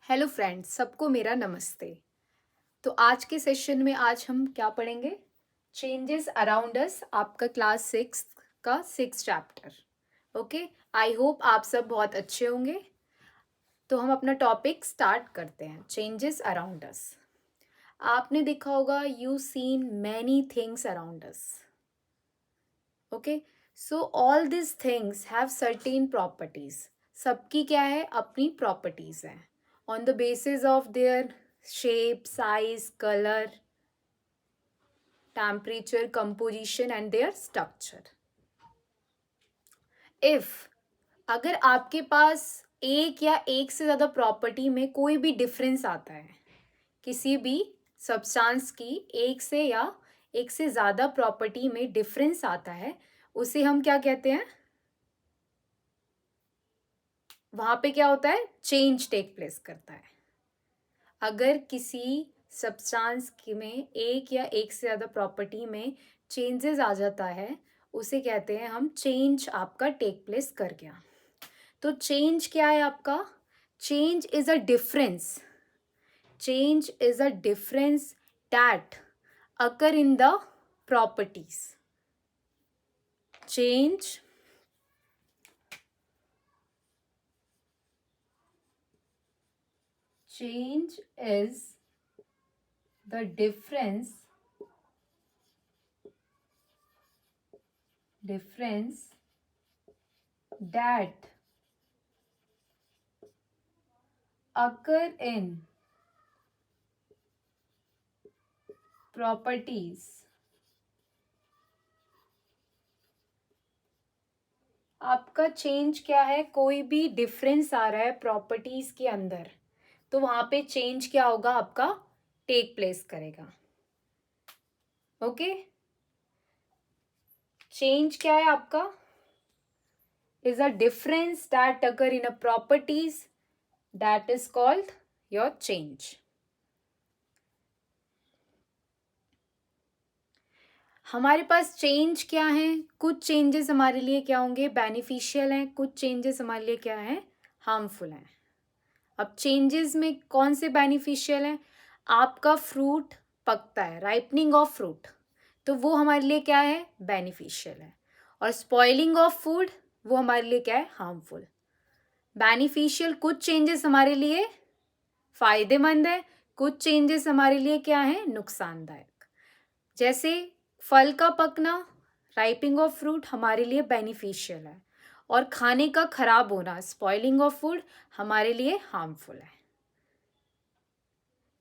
Hello friends, सबको मेरा नमस्ते। तो आज के सेशन में आज हम क्या पढ़ेंगे? चेंजेस अराउंड अस, आपका क्लास 6 का 6 चैप्टर। ओके, आई होप आप सब बहुत अच्छे होंगे। तो हम अपना टॉपिक स्टार्ट करते हैं। Changes around us. आपने देखा होगा, you seen many things around us. Okay, so all this things have certain properties. सबकी क्या है? अपनी प्रॉपर्टीज हैं। On the basis of their shape, size, colour, temperature, composition and there structure. If अगर आपके पास एक या एक से ज़्यादा प्रॉपर्टी में कोई भी डिफरेंस आता है, किसी भी सब्सटेंस की एक से या एक से ज़्यादा प्रॉपर्टी में डिफरेंस आता है, उसे हम क्या कहते हैं? वहाँ पे क्या होता है? चेंज टेक प्लेस करता है। अगर किसी सब्सटेंस में एक या एक से ज़्यादा प्रॉपर्टी में चेंजेस आ जाता है, उसे कहते हैं हम चेंज आपका टेक प्लेस कर गया। तो चेंज क्या है आपका? Change is a difference. Change is a difference that occur in the properties. Change change is the difference that occur in properties। आपका चेंज क्या है? कोई भी डिफरेंस आ रहा है प्रॉपर्टीज के अंदर, तो वहां पे चेंज क्या होगा? आपका टेक प्लेस करेगा। ओके, चेंज क्या है आपका? Is a difference that occur in a properties, that is called your change. हमारे पास चेंज क्या है? कुछ चेंजेस हमारे लिए क्या होंगे? बेनिफिशियल हैं। कुछ चेंजेस हमारे लिए क्या हैं? हार्मफुल हैं। अब चेंजेस में कौन से बेनिफिशियल हैं? आपका फ्रूट पकता है, राइपनिंग ऑफ फ्रूट, तो वो हमारे लिए क्या है? बेनिफिशियल है। और स्पॉइलिंग ऑफ फूड, वो हमारे लिए क्या है? हार्मफुल। बेनिफिशियल कुछ चेंजेस हमारे लिए फायदेमंद है, कुछ चेंजेस हमारे लिए क्या है? नुकसानदायक। जैसे फल का पकना, राइपिंग ऑफ फ्रूट, हमारे लिए बेनिफिशियल है, और खाने का खराब होना, स्पॉइलिंग ऑफ फूड, हमारे लिए हार्मफुल है।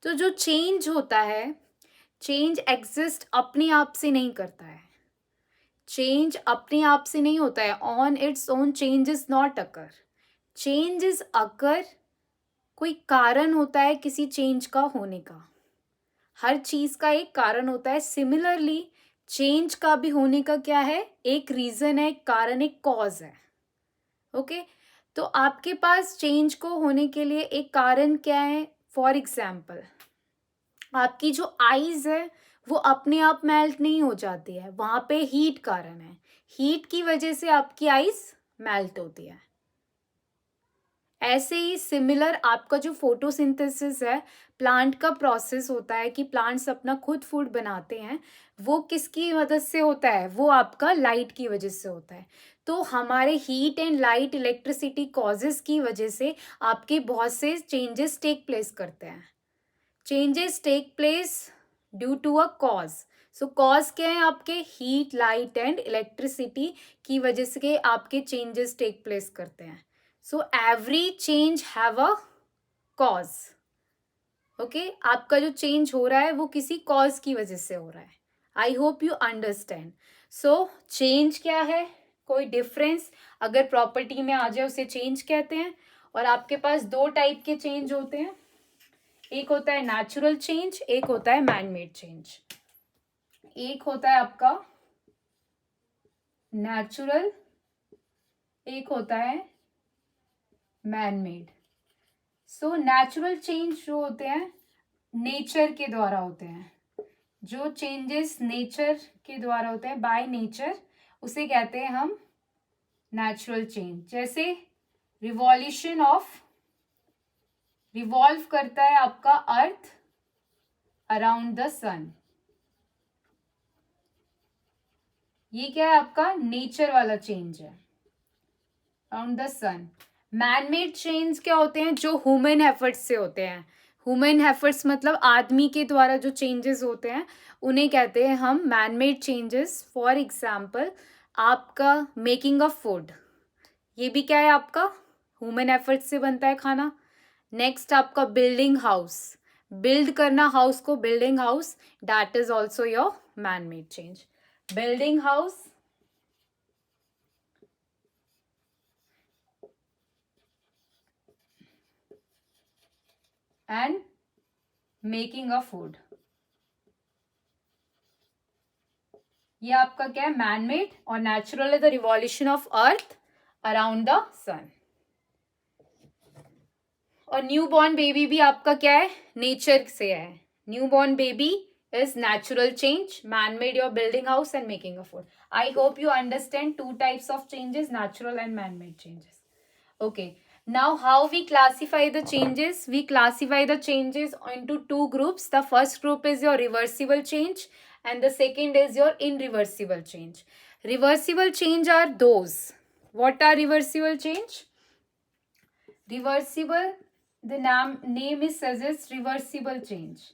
तो जो चेंज होता है, चेंज एग्जिस्ट अपने आप से नहीं करता है। चेंज अपने आप से नहीं होता है। On its own change is not occur. Change is occur, कोई कारण होता है किसी चेंज का होने का। हर चीज का एक कारण होता है। सिमिलरली चेंज का भी होने का क्या है? एक रीजन है, एक कारण, एक कॉज है। ओके, तो आपके पास चेंज को होने के लिए एक कारण क्या है? फॉर एग्जाम्पल, आपकी जो आईज है वो अपने आप मेल्ट नहीं हो जाती है, वहां पे हीट कारण है। हीट की वजह से आपकी आईज मेल्ट होती है। ऐसे ही सिमिलर आपका जो फोटोसिंथेसिस है, प्लांट का प्रोसेस होता है कि प्लांट्स अपना खुद फूड बनाते हैं, वो किसकी मदद से होता है? वो आपका लाइट की वजह से होता है। तो हमारे heat and light, electricity causes की वजह से आपके बहुत से चेंजेस टेक प्लेस करते हैं। Changes take place due to a cause. So cause क्या है? आपके हीट, लाइट एंड इलेक्ट्रिसिटी की वजह से आपके चेंजेस टेक प्लेस करते हैं। So every change have a cause. Okay, आपका जो चेंज हो रहा है वो किसी कॉज की वजह से हो रहा है। I hope you understand. So change क्या है? कोई डिफरेंस अगर प्रॉपर्टी में आ जाए उसे चेंज कहते हैं। और आपके पास दो टाइप के चेंज होते हैं, एक होता है नेचुरल चेंज, एक होता है मैन मेड चेंज। एक होता है आपका नेचुरल, एक होता है man made. So natural change जो होते हैं नेचर के द्वारा होते हैं। जो चेंजेस नेचर के द्वारा होते हैं, बाय नेचर, उसे कहते हैं हम नेचुरल चेंज। जैसे रिवॉल्यूशन ऑफ रिवॉल्व करता है आपका अर्थ अराउंड द सन। ये क्या है आपका नेचर वाला चेंज है around the sun. Man made change क्या होते हैं, जो ह्यूमन एफर्ट्स से होते हैं। ह्यूमन एफर्ट्स मतलब आदमी के द्वारा जो चेंजेस होते हैं उन्हें कहते हैं हम man made changes. For example आपका मेकिंग ऑफ फूड, ये भी क्या है आपका ह्यूमन एफर्ट्स से बनता है खाना। नेक्स्ट आपका बिल्डिंग हाउस, बिल्ड करना हाउस को, building house, that is also your man made change. Building house and making of food, ये आपका क्या है मैन मेड। और नेचुरल है the revolution of earth around the sun. और न्यू बॉर्न बेबी भी आपका क्या है नेचर से है। New born baby is natural change, man made your building house and making a food. I hope you understand two types of changes, natural and man made changes. Okay, now how we classify the changes? We classify the changes into two groups. The first group is your reversible change and the second is your irreversible change. Reversible change are those. What are reversible change? Reversible, the name is suggests reversible change,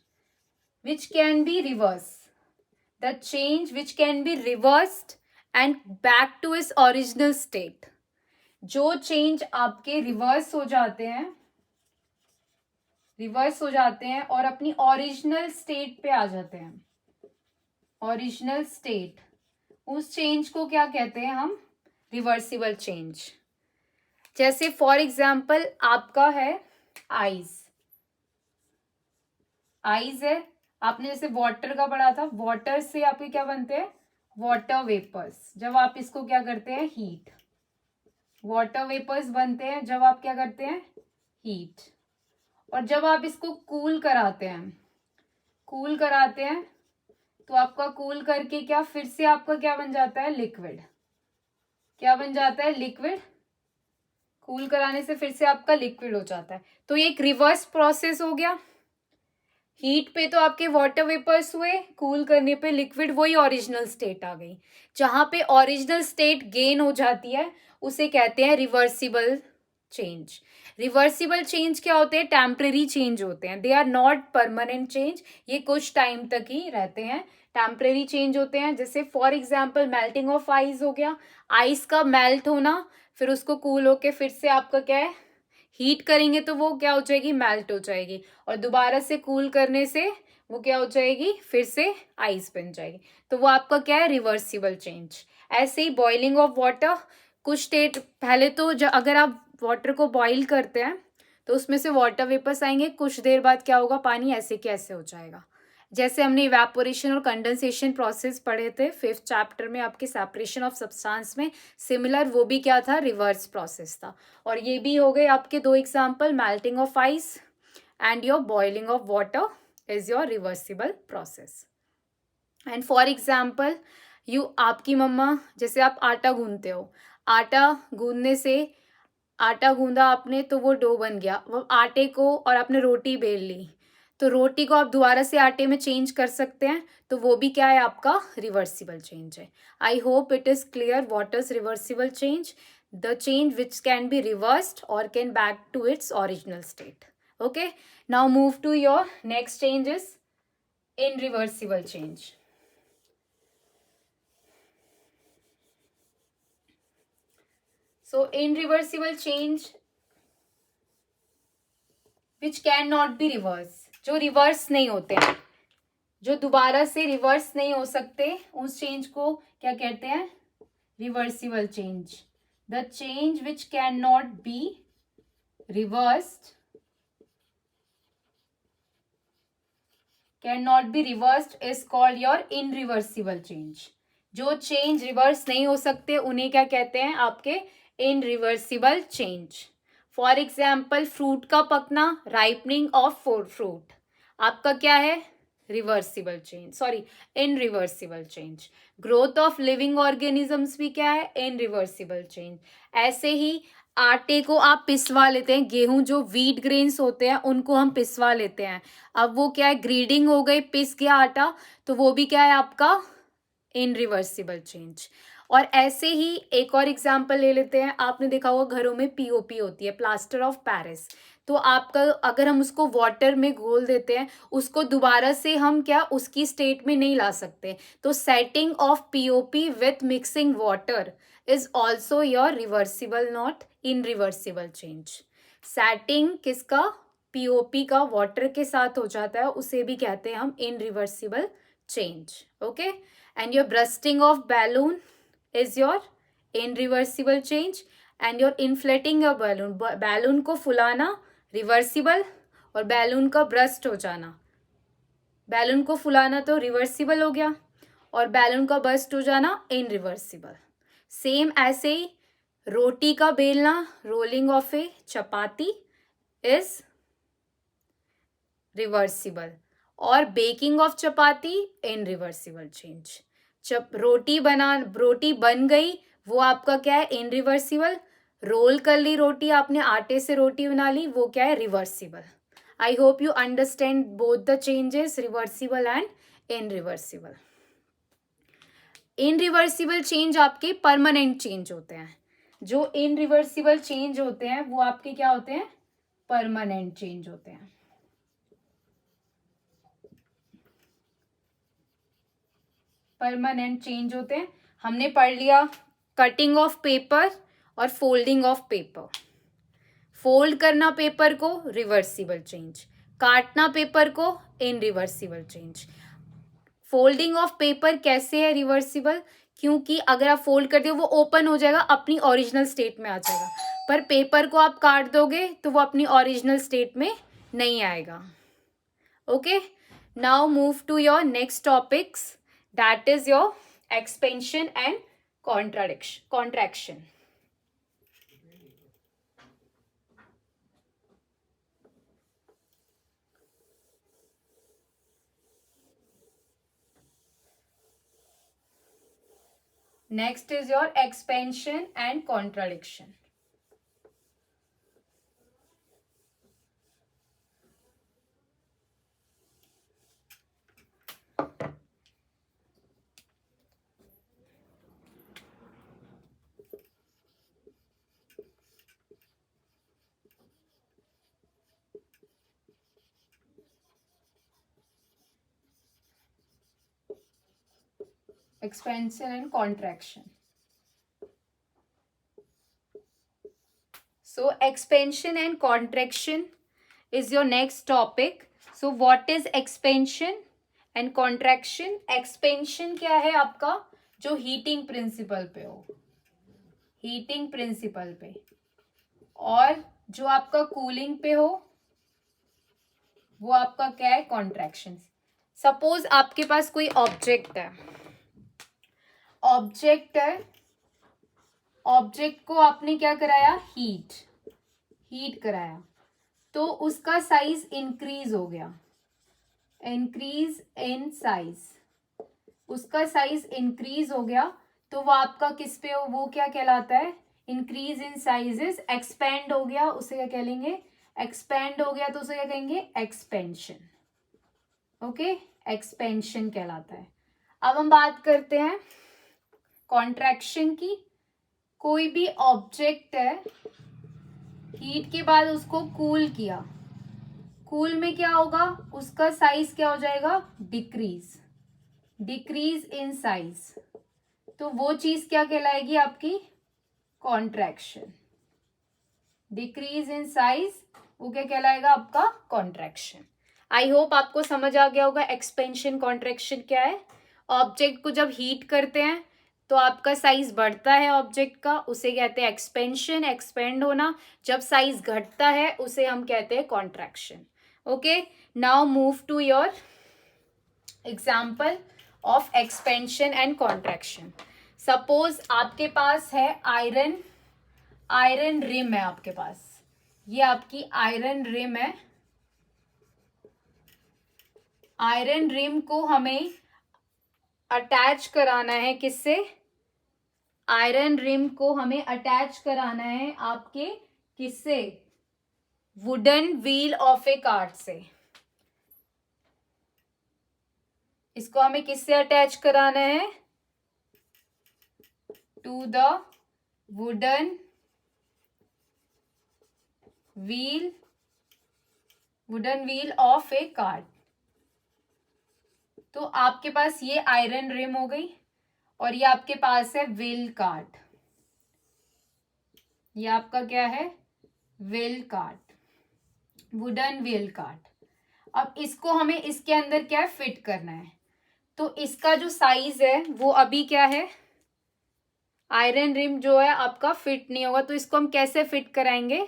which can be reversed. The change which can be reversed and back to its original state. जो change आपके reverse हो जाते हैं, reverse हो जाते हैं और अपनी ओरिजिनल स्टेट पे आ जाते हैं, ओरिजिनल स्टेट, उस चेंज को क्या कहते हैं हम रिवर्सिबल चेंज। जैसे फॉर एग्जाम्पल आपका है आईज, आईज है, आपने जैसे वाटर का पढ़ा था, वाटर से आपके क्या बनते हैं वाटर वेपर्स। जब आप इसको क्या करते हैं हीट, वाटर वेपर्स बनते हैं जब आप क्या करते हैं हीट। और जब आप इसको कूल कराते हैं, कूल कराते हैं तो आपका कूल करके क्या फिर से आपका क्या बन जाता है लिक्विड, क्या बन जाता है लिक्विड। कूल कराने से फिर से आपका लिक्विड हो जाता है। तो ये एक रिवर्स प्रोसेस हो गया। हीट पे तो आपके वाटर वेपर्स हुए, कूल करने पे लिक्विड, वही ओरिजिनल स्टेट आ गई। जहां पे ओरिजिनल स्टेट गेन हो जाती है उसे कहते हैं रिवर्सिबल चेंज। रिवर्सिबल चेंज क्या होते हैं टेम्परेरी चेंज होते हैं, they are not permanent change, ये कुछ टाइम तक ही रहते हैं, टेम्परेरी चेंज होते हैं। जैसे for example melting of ice हो गया, आइस का मेल्ट होना, फिर उसको कूल होके फिर से आपका क्या है हीट करेंगे तो वो क्या हो जाएगी मेल्ट हो जाएगी, और दोबारा से कूल करने से वो क्या हो जाएगी फिर से आइस बन जाएगी। तो वो आपका क्या है रिवर्सिबल चेंज। ऐसे ही बॉइलिंग ऑफ वाटर, कुछ स्टेट पहले तो अगर आप वाटर को बॉईल करते हैं तो उसमें से वाटर वेपर्स आएंगे, कुछ देर बाद क्या होगा पानी ऐसे के ऐसे हो जाएगा। जैसे हमने इवेपोरेशन और कंडेंसेशन प्रोसेस पढ़े थे 5th चैप्टर में आपके सेपरेशन ऑफ सब्सटेंस में, सिमिलर वो भी क्या था रिवर्स प्रोसेस था। और ये भी हो गए आपके दो example, melting of ice and your boiling of water is your reversible process. And for example आपकी मम्मा, जैसे आप आटा गूंदते हो, आटा गूंदने से आटा गूंदा आपने तो वो डो बन गया, वो आटे को, और आपने रोटी बेल ली तो रोटी को आप दोबारा से आटे में चेंज कर सकते हैं, तो वो भी क्या है आपका रिवर्सिबल चेंज है। I hope it is clear what is reversible change, the change which can be reversed और can back to its original state. Okay, now move to your next changes in reversible change. So irreversible change which cannot be reversed, जो reverse नहीं होते हैं, जो दोबारा से reverse नहीं हो सकते, उस चेंज को क्या कहते हैं reversible change. The change which can not be reversed, can not be reversed is called your irreversible change. जो चेंज रिवर्स नहीं हो सकते उन्हें क्या कहते हैं आपके irreversible change. For example fruit का पकना, राइपनिंग ऑफ फ्रूट, आपका क्या है reversible change, sorry irreversible change. Growth of living organisms भी क्या है इनरिवर्सिबल चेंज। ऐसे ही आटे को आप पिसवा लेते हैं, गेहूं जो व्हीट ग्रेन्स होते हैं उनको हम पिसवा लेते हैं। अब वो क्या है, ग्रीडिंग हो गई, पिस गया आटा, तो वो भी क्या है आपका इनरिवर्सिबल चेंज। और ऐसे ही एक और एग्जांपल ले लेते हैं, आपने देखा होगा घरों में पीओपी होती है, प्लास्टर ऑफ पेरिस। तो आपका अगर हम उसको वाटर में घोल देते हैं, उसको दोबारा से हम क्या उसकी स्टेट में नहीं ला सकते। तो setting of POP with mixing water is also your reversible, not irreversible change. Setting किसका, पीओपी का वाटर के साथ हो जाता है, उसे भी कहते हैं हम irreversible change. Okay, and your bursting of balloon is your irreversible change, and your inflating your balloon, balloon को फुलाना रिवर्सिबल, और बैलून का ब्रस्ट हो जाना, बैलून को फुलाना तो रिवर्सिबल हो गया, और बैलून का बर्स्ट हो जाना इनरिवर्सिबल। सेम ऐसे ही रोटी का बेलना, rolling of A chapati is reversible, और बेकिंग ऑफ चपाती इनरिवर्सिबल चेंज। जब रोटी बन गई, वो आपका क्या है इनरिवर्सिबल। रोल कर ली रोटी आपने, आटे से रोटी बना ली, वो क्या है reversible. I hope you understand both the changes, reversible and irreversible. Irreversible change आपके परमानेंट चेंज होते हैं, जो इनरिवर्सिबल चेंज होते हैं वो आपके क्या होते हैं, परमानेंट चेंज होते हैं। परमानेंट चेंज होते हैं। हमने पढ़ लिया कटिंग ऑफ पेपर और फोल्डिंग ऑफ पेपर। फोल्ड करना पेपर को रिवर्सिबल चेंज, काटना पेपर को इनरिवर्सिबल चेंज। फोल्डिंग ऑफ पेपर कैसे है रिवर्सिबल, क्योंकि अगर आप फोल्ड कर दो वो ओपन हो जाएगा, अपनी ओरिजिनल स्टेट में आ जाएगा, पर पेपर को आप काट दोगे तो वो अपनी ओरिजिनल स्टेट में नहीं आएगा। Okay, now move to your next topics, that is your expansion and contraction. Next is your expansion and contraction. Expansion and contraction. So expansion and contraction is your next topic. So what is expansion and contraction? Expansion क्या है आपका, जो heating principal पे हो, heating principal पे, और जो आपका कूलिंग पे हो वो आपका क्या है, कॉन्ट्रैक्शन। सपोज आपके पास कोई ऑब्जेक्ट है, ऑब्जेक्ट को आपने क्या कराया, हीट कराया, तो उसका साइज इंक्रीज हो गया, इंक्रीज इन साइज, उसका साइज इंक्रीज हो गया, तो वो आपका किस पे हो, वो क्या कहलाता है, इंक्रीज इन साइजेस, एक्सपेंड हो गया, उसे क्या कहेंगे, एक्सपेंड हो गया तो उसे क्या कहेंगे, एक्सपेंशन। ओके, एक्सपेंशन कहलाता है। अब हम बात करते हैं कॉन्ट्रैक्शन की। कोई भी ऑब्जेक्ट है, हीट के बाद उसको कूल किया, कूल में क्या होगा, उसका साइज क्या हो जाएगा, डिक्रीज इन साइज, तो वो चीज क्या कहलाएगी आपकी, कॉन्ट्रैक्शन। डिक्रीज इन साइज वो क्या कहलाएगा आपका, कॉन्ट्रैक्शन। आई होप आपको समझ आ गया होगा एक्सपेंशन कॉन्ट्रैक्शन क्या है। ऑब्जेक्ट को जब हीट करते हैं तो आपका साइज बढ़ता है ऑब्जेक्ट का, उसे कहते हैं एक्सपेंशन, एक्सपेंड होना। जब साइज घटता है उसे हम कहते हैं contraction. Okay, now move to your example of expansion and contraction. Suppose आपके पास है आयरन रिम है आपके पास, ये आपकी आयरन रिम है। आयरन रिम को हमें अटैच कराना है किससे, आयरन रिम को हमें अटैच कराना है आपके किससे, wooden wheel of a cart से। इसको हमें किससे अटैच कराना है, to the wooden wheel of a cart. तो आपके पास ये आयरन रिम हो गई और ये आपके पास है व्हील कार्ट। ये आपका क्या है, wheel cart, wooden wheel cart. अब इसको हमें इसके अंदर क्या फिट करना है। तो इसका जो साइज है वो अभी क्या है, आयरन रिम जो है आपका फिट नहीं होगा। तो इसको हम कैसे फिट कराएंगे,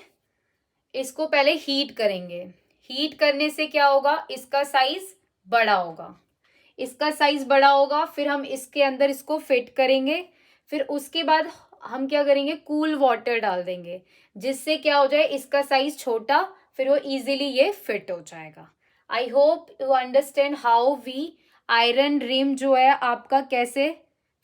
इसको पहले हीट करेंगे। हीट करने से क्या होगा, इसका साइज बड़ा होगा। इसका साइज बड़ा होगा, फिर हम इसके अंदर इसको फिट करेंगे। फिर उसके बाद हम क्या करेंगे, कूल वाटर डाल देंगे, जिससे क्या हो जाए, इसका साइज छोटा, फिर वो इजीली ये फिट हो जाएगा। I hope you understand how we iron rim जो है आपका कैसे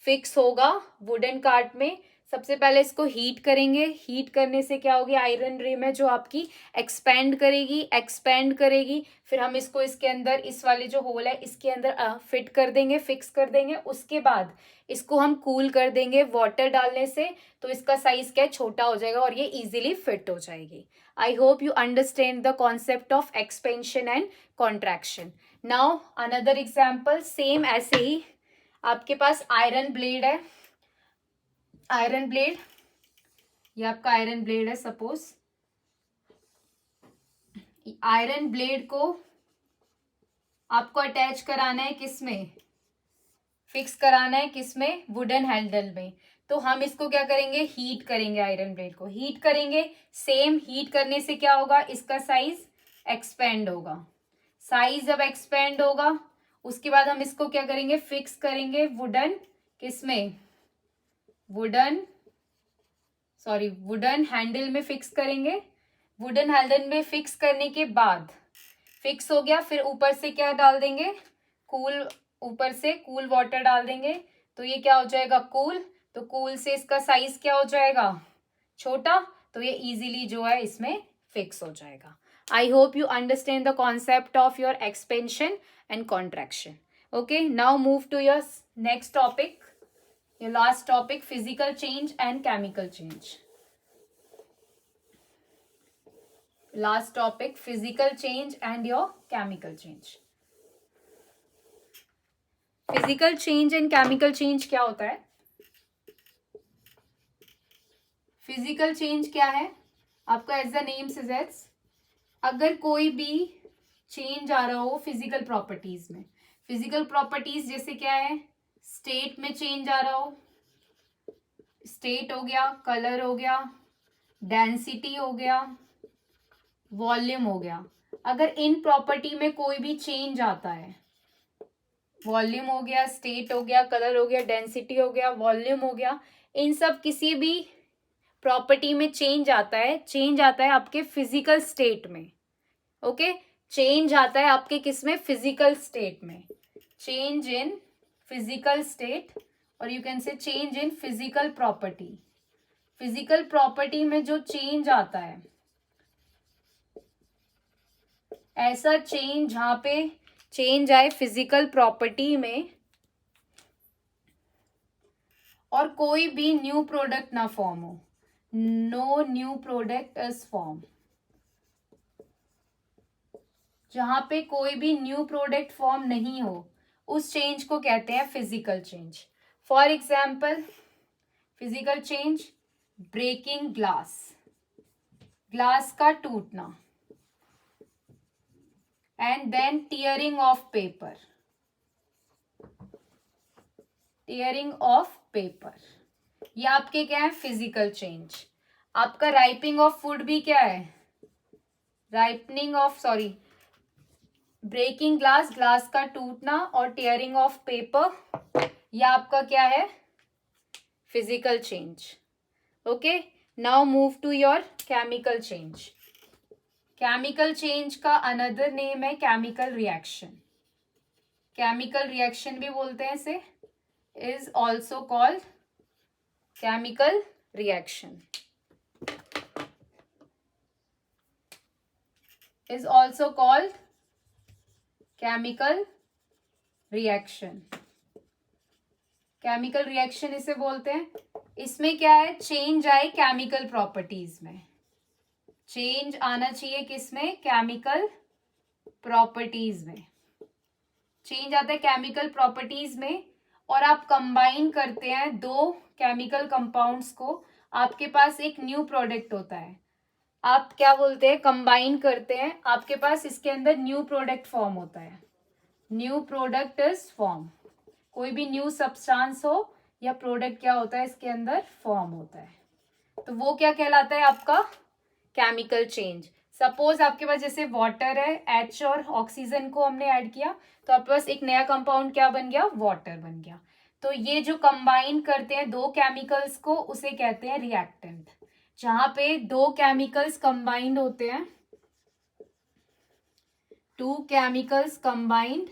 फिक्स होगा वुडन कार्ट में। सबसे पहले इसको हीट करेंगे। हीट करने से क्या होगी, आयरन रिम है जो आपकी एक्सपेंड करेगी। फिर हम इसको इसके अंदर, इस वाले जो होल है इसके अंदर फिट कर देंगे, फिक्स कर देंगे। उसके बाद इसको हम कूल कर देंगे वाटर डालने से, तो इसका साइज क्या छोटा हो जाएगा और ये इजीली फिट हो जाएगी। आई hope you understand the concept of expansion and contraction. Now another example, same ऐसे ही आपके पास आयरन ब्लेड है। आयरन ब्लेड, ये आपका आयरन ब्लेड है। सपोज आयरन ब्लेड को आपको अटैच कराना है किसमें, फिक्स कराना है किसमें, वुडन हैंडल में। तो हम इसको क्या करेंगे, हीट करेंगे। आयरन ब्लेड को हीट करेंगे। सेम हीट करने से क्या होगा, इसका साइज एक्सपेंड होगा। साइज जब एक्सपेंड होगा, उसके बाद हम इसको क्या करेंगे, फिक्स करेंगे वुडन किसमें, वुडन हैंडल में फिक्स करेंगे। वुडन हैंडल में फिक्स करने के बाद फिक्स हो गया, फिर ऊपर से क्या डाल देंगे, ऊपर से कूल वाटर डाल देंगे। तो ये क्या हो जाएगा, कूल। तो कूल से इसका साइज क्या हो जाएगा, छोटा। तो ये इजीली जो है इसमें फिक्स हो जाएगा। I hope you understand the concept of your expansion and contraction. Okay, now move to your next topic, your last topic, physical change and chemical change. Last topic, physical change and your chemical change. Physical change and chemical change क्या होता है, physical change क्या है आपका, as the name suggests, अगर कोई भी change आ रहा हो फिजिकल प्रॉपर्टीज में। फिजिकल प्रॉपर्टीज जैसे क्या है, स्टेट में चेंज आ रहा हो, स्टेट हो गया, कलर हो गया, डेंसिटी हो गया, वॉल्यूम हो गया। अगर इन प्रॉपर्टी में कोई भी चेंज आता है, वॉल्यूम हो गया, स्टेट हो गया, कलर हो गया, डेंसिटी हो गया, वॉल्यूम हो गया, इन सब किसी भी प्रॉपर्टी में चेंज आता है आपके फिजिकल स्टेट में। ओके, चेंज आता है आपके किसमें, फिजिकल स्टेट में। चेंज इन फिजिकल स्टेट, और you can say change in physical property. Physical property में जो चेंज आता है, ऐसा चेंज जहां पे चेंज आए फिजिकल प्रॉपर्टी में और कोई भी न्यू प्रोडक्ट ना फॉर्म हो, no new product is form, जहां पे कोई भी न्यू प्रोडक्ट फॉर्म नहीं हो, उस चेंज को कहते हैं physical change. For example, physical change, breaking glass, glass का टूटना, and then tearing of paper, tearing of paper, ये आपके क्या है, फिजिकल चेंज। आपका राइपिंग ऑफ फूड भी क्या है, ब्रेकिंग ग्लास, ग्लास का टूटना, और टीयरिंग ऑफ पेपर, यह आपका क्या है, physical change. Okay, now move to your chemical change. Chemical change का अनदर नेम है केमिकल रिएक्शन। केमिकल रिएक्शन भी बोलते हैं इसे, is also called chemical reaction is also called chemical reaction. Chemical reaction इसे बोलते हैं. इसमें क्या है, चेंज आए केमिकल प्रॉपर्टीज में. चेंज आना चाहिए किसमें, केमिकल प्रॉपर्टीज में. चेंज आता है केमिकल प्रॉपर्टीज में और आप कंबाइन करते हैं दो केमिकल कंपाउंड्स को, आपके पास एक न्यू प्रोडक्ट होता है. आप क्या बोलते हैं, कंबाइन करते हैं, आपके पास इसके अंदर न्यू प्रोडक्ट फॉर्म होता है. New product is form. कोई भी न्यू सब्सटेंस हो या प्रोडक्ट क्या होता है, इसके अंदर फॉर्म होता है. तो वो क्या कहलाता है आपका, केमिकल चेंज. सपोज आपके पास जैसे वाटर है, एच और ऑक्सीजन को हमने ऐड किया तो आपके पास एक नया कंपाउंड क्या बन गया, वाटर बन गया. तो ये जो कंबाइन करते हैं दो केमिकल्स को उसे कहते हैं रिएक्टेंट. जहां पे दो केमिकल्स कंबाइंड होते हैं, two chemicals combined,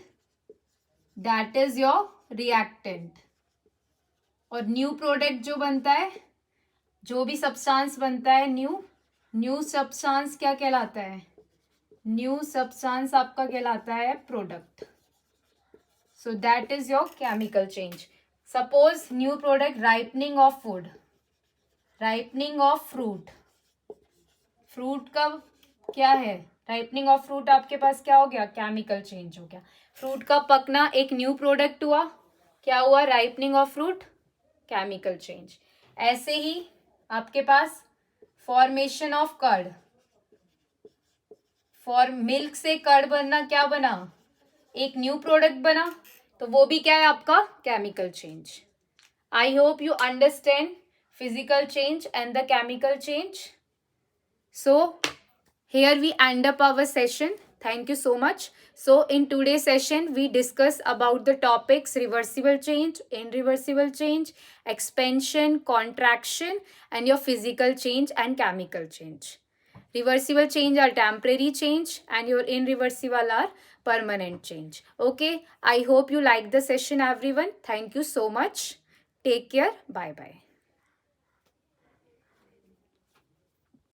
that is your reactant. और न्यू प्रोडक्ट जो बनता है, जो भी सब्सटेंस बनता है न्यू सब्सटेंस क्या कहलाता है, न्यू सब्सटेंस आपका कहलाता है product. So that is your chemical change. Suppose new product, ripening of food, ripening of fruit. Fruit का क्या है, राइपनिंग ऑफ फ्रूट आपके पास क्या हो गया, केमिकल चेंज हो गया. फ्रूट का पकना एक न्यू प्रोडक्ट हुआ, क्या हुआ, ripening of fruit, chemical change. ऐसे ही आपके पास formation of curd, for milk से कर्ड बनना, क्या बना, एक न्यू प्रोडक्ट बना, तो वो भी क्या है आपका, chemical change. I hope you understand physical change and the chemical change. So here we end up our session. Thank you so much. So in today's session we discuss about the topics reversible change, irreversible change, expansion, contraction, and your physical change and chemical change. Reversible change are temporary change and your irreversible are permanent change. Okay, I hope you like the session everyone. Thank you so much. Take care. Bye bye.